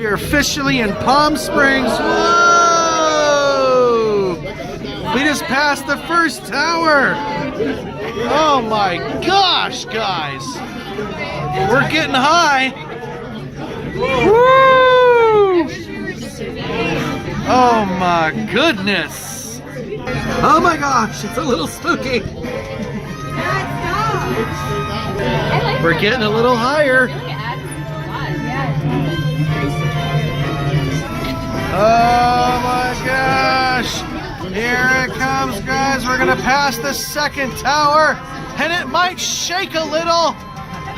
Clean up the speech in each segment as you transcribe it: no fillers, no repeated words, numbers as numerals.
We're officially in Palm Springs. Whoa! We just passed the first tower. Oh my gosh, guys. We're getting high. Woo! Oh my goodness. Oh my gosh, it's a little spooky. We're getting a little higher. Oh my gosh! Here it comes, guys. We're gonna pass the second tower, and it might shake a little.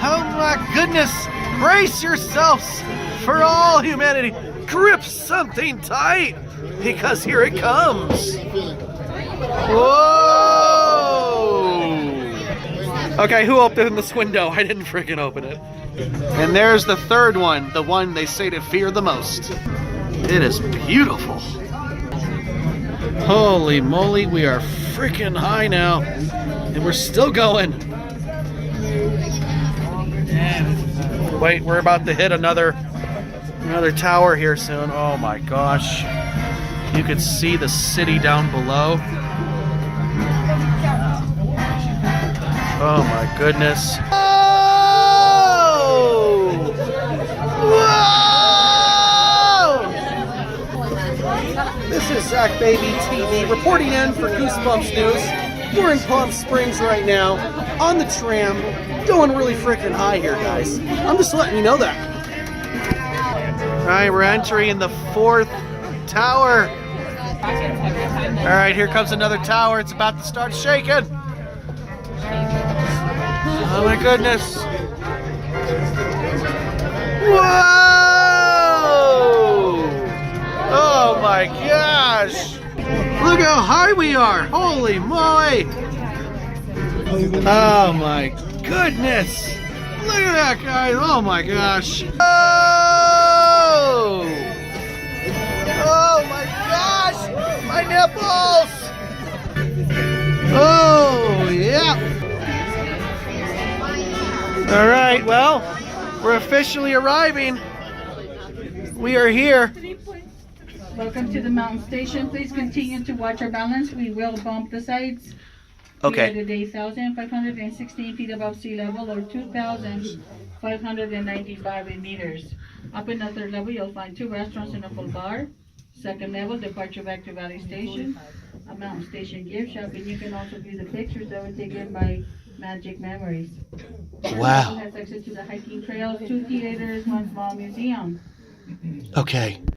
Oh my goodness! Brace yourselves for all humanity. Grip something tight, because here it comes. Whoa! Okay, who opened this window? I didn't freaking open it. And there's the third one, the one they say to fear the most. It is beautiful. Holy moly, we are freaking high now. And we're still going. Wait, we're about to hit another tower here soon. Oh my gosh. You can see the city down below. Oh my goodness. Whoa! Whoa! This is Zach Baby TV reporting in for Goosebumps News. We're in Palm Springs right now on the tram, going really freaking high here, guys. I'm just letting you know that. All right, we're entering the fourth tower. All right, here comes another tower. It's about to start shaking. Oh my goodness. Whoa! Oh my gosh! Look how high we are! Holy moly! Oh my goodness! Look at that, guys! Oh my gosh! Oh! Oh my gosh! My nipples! Oh yeah! All right, well, we're officially arriving. We are here. Welcome to the mountain station. Please continue to watch our balance. We will bump the sides. Okay. We are today 1,516 feet above sea level, or 2,595 meters. Up in the third level, you'll find 2 restaurants and a full bar. Second level, departure back to Valley Station. A mountain station gift shop, and you can also view the pictures that were taken by Magic Memories. Wow. It has access to the hiking trails, 2 theaters, 1 small museum. Okay.